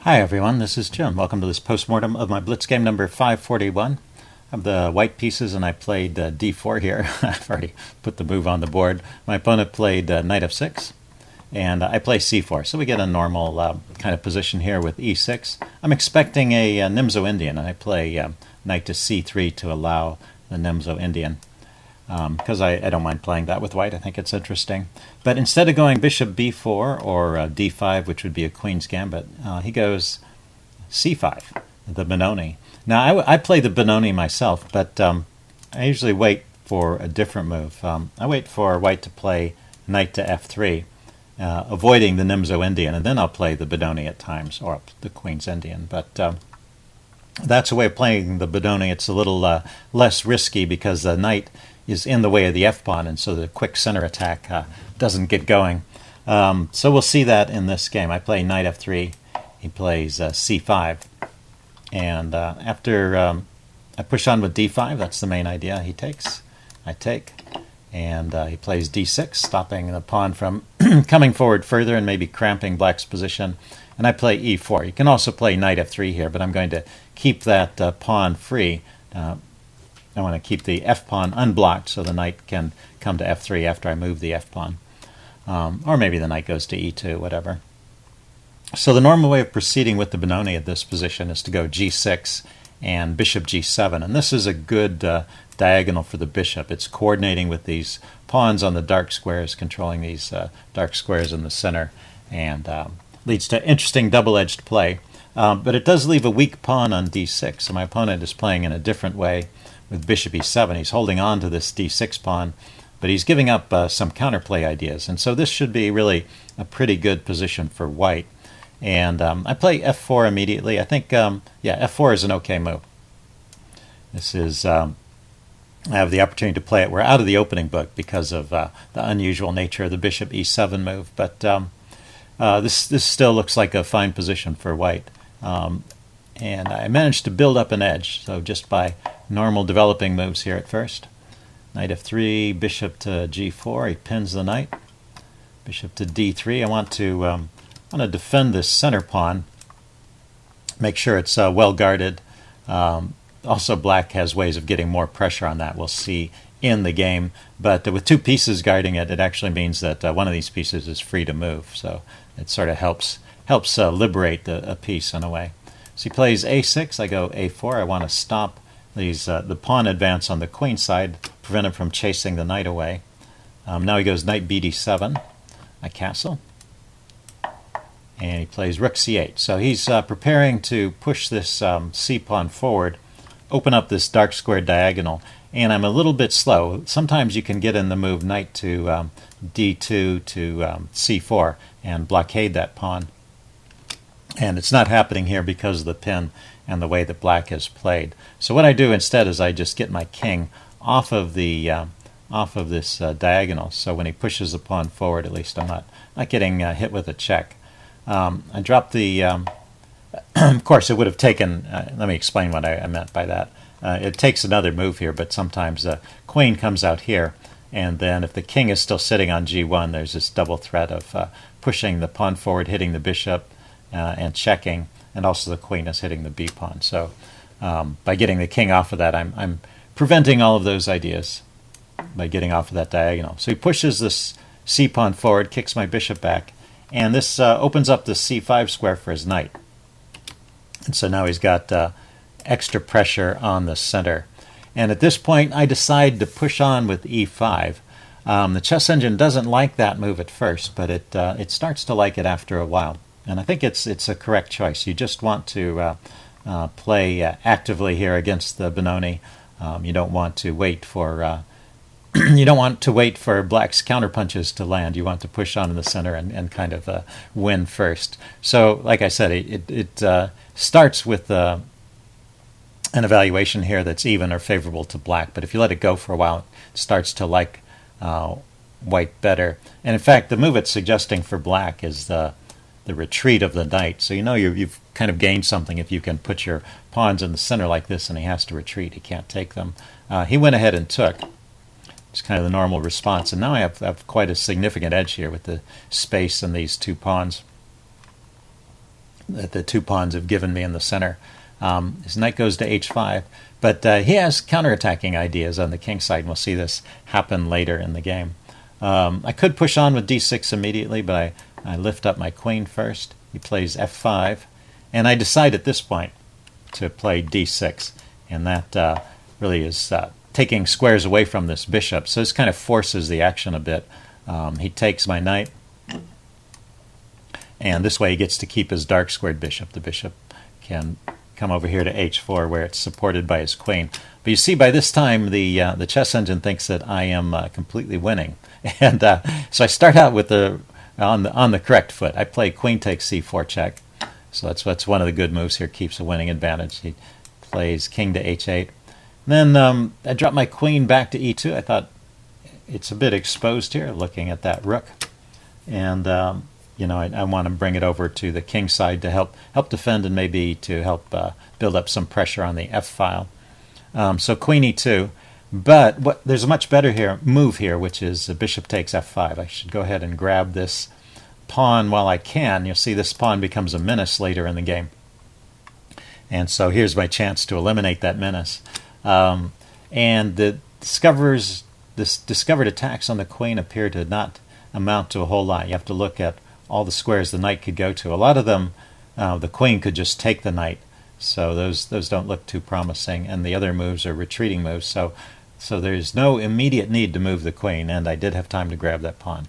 Hi everyone, this is Jim. Welcome to this postmortem of my Blitz game number 541. I have the white pieces and I played d4 here. I've already put the move on the board. My opponent played knight f6 and I play c4. So we get a normal kind of position here with e6. I'm expecting a Nimzo Indian and I play knight to c3 to allow the Nimzo Indian. Because I don't mind playing that with white. I think it's interesting. But instead of going bishop b4 or d5, which would be a queen's gambit, he goes c5, the Benoni. Now, I play the Benoni myself, but I usually wait for a different move. I wait for white to play knight to f3, avoiding the Nimzo Indian, and then I'll play the Benoni at times, or the queen's Indian. But that's a way of playing the Benoni. It's a little less risky because the knight is in the way of the f-pawn, and so the quick center attack doesn't get going. So we'll see that in this game. I play knight f3, he plays c5, and after I push on with d5, that's the main idea. He takes, I take, and he plays d6, stopping the pawn from coming forward further and maybe cramping black's position, and I play e4. You can also play knight f3 here, but I'm going to keep that pawn free. I want to keep the f-pawn unblocked so the knight can come to f3 after I move the f-pawn. Or maybe the knight goes to e2, whatever. So the normal way of proceeding with the Benoni at this position is to go g6 and bishop g7. And this is a good diagonal for the bishop. It's coordinating with these pawns on the dark squares, controlling these dark squares in the center, and leads to interesting double-edged play. But it does leave a weak pawn on d6, so my opponent is playing in a different way. With bishop e7, he's holding on to this d6 pawn, but he's giving up some counterplay ideas. And so this should be really a pretty good position for white. And I play f4 immediately. I think, f4 is an okay move. This is, I have the opportunity to play it. We're out of the opening book because of the unusual nature of the bishop e7 move. But this still looks like a fine position for white. And I managed to build up an edge, so just by normal developing moves here at first. Knight f3, bishop to g4, he pins the knight. Bishop to d3, I want to defend this center pawn, make sure it's well guarded. Also, black has ways of getting more pressure on that, we'll see in the game. But with two pieces guarding it, it actually means that one of these pieces is free to move, so it sort of helps liberate a piece in a way. So he plays a6, I go a4. I want to stop these the pawn advance on the queen side, prevent him from chasing the knight away. Now he goes knight bd7, I castle, and he plays rook c8. So he's preparing to push this c-pawn forward, open up this dark square diagonal, and I'm a little bit slow. Sometimes you can get in the move knight to d2 to c4 and blockade that pawn. And it's not happening here because of the pin and the way that black has played. So what I do instead is I just get my king off of this diagonal. So when he pushes the pawn forward, at least I'm not getting hit with a check. I drop the. Of course, it would have taken. Let me explain what I meant by that. It takes another move here, but sometimes the queen comes out here, and then if the king is still sitting on g1, there's this double threat of pushing the pawn forward, hitting the bishop. And checking, and also the queen is hitting the b-pawn. So by getting the king off of that, I'm preventing all of those ideas by getting off of that diagonal. So he pushes this c-pawn forward, kicks my bishop back, and this opens up the c5 square for his knight. And so now he's got extra pressure on the center. And at this point, I decide to push on with e5. The chess engine doesn't like that move at first, but it starts to like it after a while. And I think it's a correct choice. You just want to play actively here against the Benoni. You don't want to wait for black's counterpunches to land. You want to push on in the center and kind of win first. So, like I said, it starts with an evaluation here that's even or favorable to black. But if you let it go for a while, it starts to like white better. And in fact, the move it's suggesting for black is the retreat of the knight. So you've kind of gained something if you can put your pawns in the center like this and he has to retreat. He can't take them. He went ahead and took. It's kind of the normal response. And now I have quite a significant edge here with the space and these two pawns. that the 2 pawns have given me in the center. His knight goes to h5, but he has counterattacking ideas on the king side, and we'll see this happen later in the game. I could push on with d6 immediately, but I lift up my queen first. He plays f5, and I decide at this point to play d6, and that really is taking squares away from this bishop, so this kind of forces the action a bit. He takes my knight, and this way he gets to keep his dark squared bishop. The bishop can come over here to h4 where it's supported by his queen. But you see, by this time the chess engine thinks that I am completely winning, and so I start out with on the correct foot. I play queen takes c4 check, so that's one of the good moves here. Keeps a winning advantage. He plays king to h8. Then I drop my queen back to e2. I thought it's a bit exposed here, looking at that rook, and I want to bring it over to the king side to help defend, and maybe to help build up some pressure on the f file. So queen e2, but there's a much better move here, which is bishop takes f5. I should go ahead and grab this pawn while I can. You'll see this pawn becomes a menace later in the game, and so here's my chance to eliminate that menace. And the discovered attacks on the queen appear to not amount to a whole lot. You have to look at all the squares the knight could go to. A lot of them, the queen could just take the knight, so those don't look too promising, and the other moves are retreating moves, so there's no immediate need to move the queen, and I did have time to grab that pawn.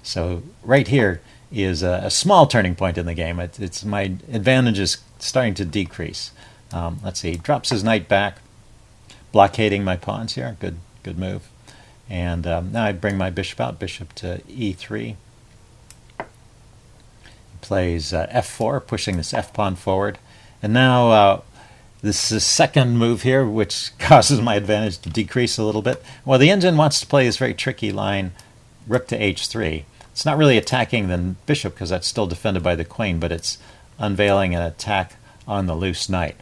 So right here is a small turning point in the game. It's my advantage is starting to decrease. Let's see, he drops his knight back, blockading my pawns here. Good move. And now I bring my bishop out, bishop to e3. He plays f4, pushing this f pawn forward. And now this is the second move here, which causes my advantage to decrease a little bit. Well, the engine wants to play this very tricky line, rook to h3. It's not really attacking the bishop because that's still defended by the queen, but it's unveiling an attack on the loose knight,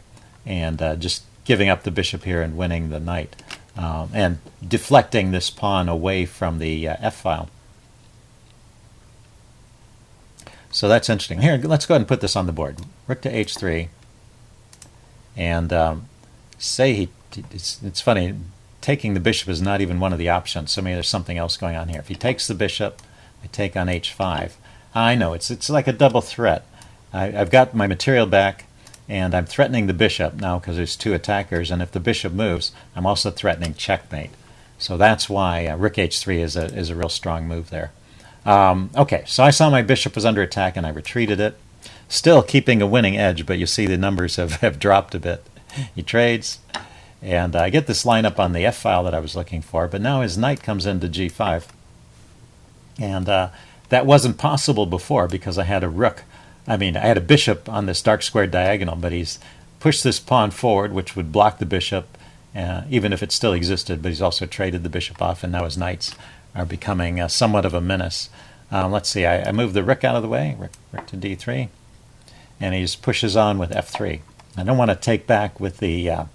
and just giving up the bishop here and winning the knight, and deflecting this pawn away from the f-file. So that's interesting. Here, let's go ahead and put this on the board. Rook to h3, and it's funny, taking the bishop is not even one of the options, so maybe there's something else going on here. If he takes the bishop, I take on h5. I know, it's like a double threat. I've got my material back, and I'm threatening the bishop now because there's 2 attackers, and if the bishop moves, I'm also threatening checkmate. So that's why rook h3 is a real strong move there. Okay, so I saw my bishop was under attack, and I retreated it, still keeping a winning edge, but you see the numbers have dropped a bit. He trades, and I get this lineup on the f-file that I was looking for, but now his knight comes into g5, and that wasn't possible before because I had a rook. I had a bishop on this dark squared diagonal, but he's pushed this pawn forward, which would block the bishop, even if it still existed, but he's also traded the bishop off, and now his knights are becoming somewhat of a menace. Let's see, I move the rook out of the way, rook to d3, and he just pushes on with f3. I don't want to take back with the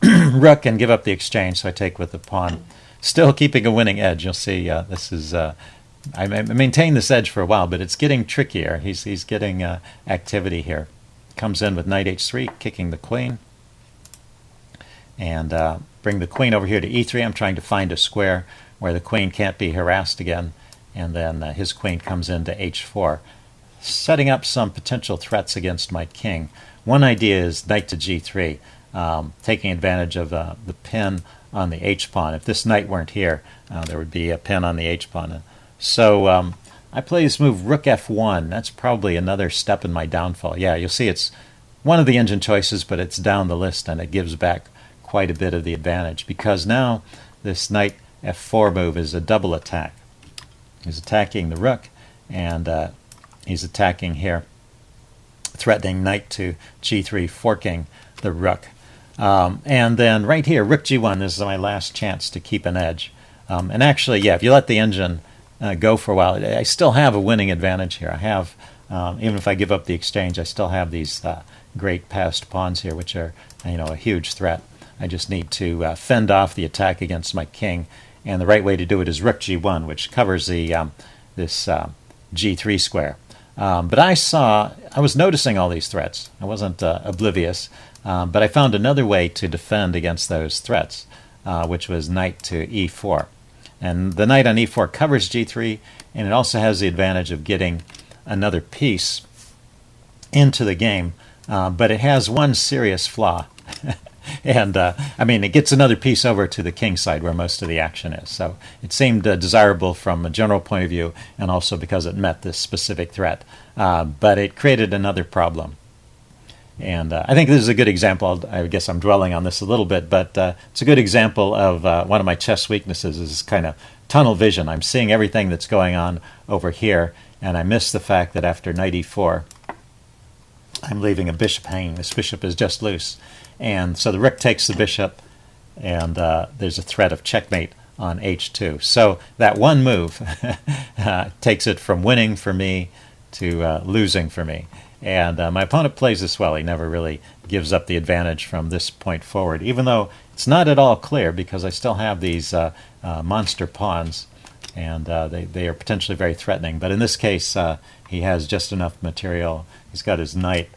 rook and give up the exchange, so I take with the pawn, still keeping a winning edge. You'll see this is... I maintained this edge for a while, but it's getting trickier. He's getting activity here. Comes in with knight h3, kicking the queen, and bring the queen over here to e3. I'm trying to find a square where the queen can't be harassed again, and then his queen comes into h4, setting up some potential threats against my king. One idea is knight to g3, taking advantage of the pin on the h-pawn. If this knight weren't here, there would be a pin on the h-pawn. So I play this move rook f1. That's probably another step in my downfall. Yeah, you'll see it's one of the engine choices, but it's down the list, and it gives back quite a bit of the advantage, because now this knight f4 move is a double attack. He's attacking the rook, and he's attacking here, threatening knight to g3, forking the rook. And then right here, rook g1, this is my last chance to keep an edge. And actually, yeah, if you let the engine go for a while, I still have a winning advantage here. I have, even if I give up the exchange, I still have these great passed pawns here, which are a huge threat. I just need to fend off the attack against my king, and the right way to do it is rook g1, which covers the this g3 square. But I was noticing all these threats. I wasn't oblivious, but I found another way to defend against those threats, which was knight to e4. And the knight on e4 covers g3, and it also has the advantage of getting another piece into the game, but it has one serious flaw. And I mean, it gets another piece over to the king side where most of the action is. So it seemed desirable from a general point of view, and also because it met this specific threat. But it created another problem. And I think this is a good example. I guess I'm dwelling on this a little bit, but it's a good example of one of my chess weaknesses is kind of tunnel vision. I'm seeing everything that's going on over here, and I miss the fact that after knight e4, I'm leaving a bishop hanging. This bishop is just loose. And so the rook takes the bishop, and there's a threat of checkmate on h2. So that one move takes it from winning for me to losing for me. And my opponent plays this well. He never really gives up the advantage from this point forward, even though it's not at all clear because I still have these monster pawns, and they are potentially very threatening. But in this case, he has just enough material. He's got his knight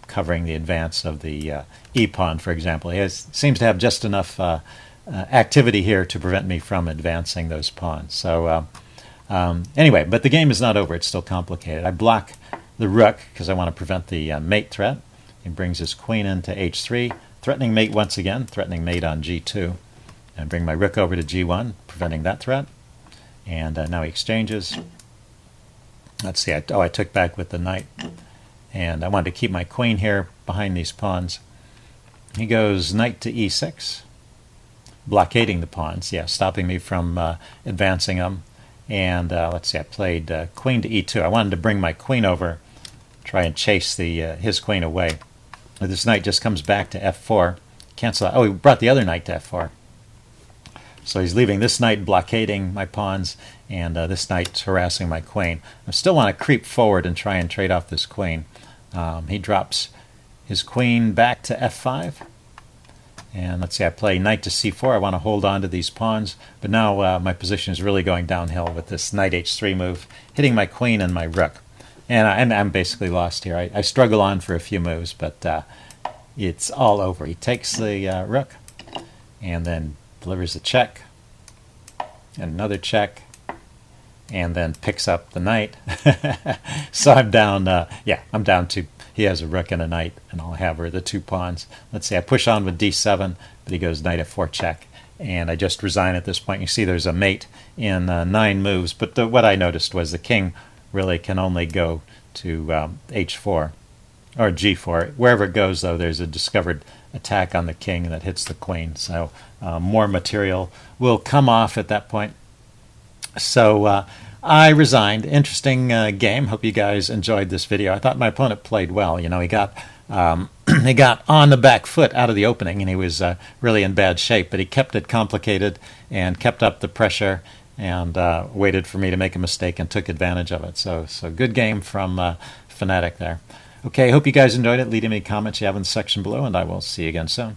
covering the advance of the e-pawn, for example. He seems to have just enough activity here to prevent me from advancing those pawns. So anyway, but the game is not over. It's still complicated. I block the rook because I want to prevent the mate threat. He brings his queen into h3, threatening mate once again, threatening mate on g2. And bring my rook over to g1, preventing that threat. And now he exchanges. Let's see. I took back with the knight. And I wanted to keep my queen here behind these pawns. He goes knight to e6, blockading the pawns, stopping me from advancing them. And let's see, I played queen to e2. I wanted to bring my queen over, try and chase his queen away. But this knight just comes back to f4. Cancel out. Oh, he brought the other knight to f4. So he's leaving this knight blockading my pawns, and this knight's harassing my queen. I still want to creep forward and try and trade off this queen. He drops his queen back to f5. And let's see, I play knight to c4. I want to hold on to these pawns, but now my position is really going downhill with this knight h3 move, hitting my queen and my rook. And I'm basically lost here. I struggle on for a few moves, but it's all over. He takes the rook and then delivers a check and another check and then picks up the knight. So I'm down, I'm down to, he has a rook and a knight, and I'll have her the two pawns. Let's see, I push on with d7, but he goes knight f4 check, and I just resign at this point. You see there's a mate in 9 moves, but what I noticed was the king really can only go to h4 or g4. Wherever it goes, though, there's a discovered attack on the king that hits the queen, so more material will come off at that point. So I resigned. Interesting game. Hope you guys enjoyed this video. I thought my opponent played well. You know, he got he got on the back foot out of the opening, and he was really in bad shape. But he kept it complicated and kept up the pressure and waited for me to make a mistake and took advantage of it. So good game from Fanatic there. Okay, hope you guys enjoyed it. Leave any comments you have in the section below, and I will see you again soon.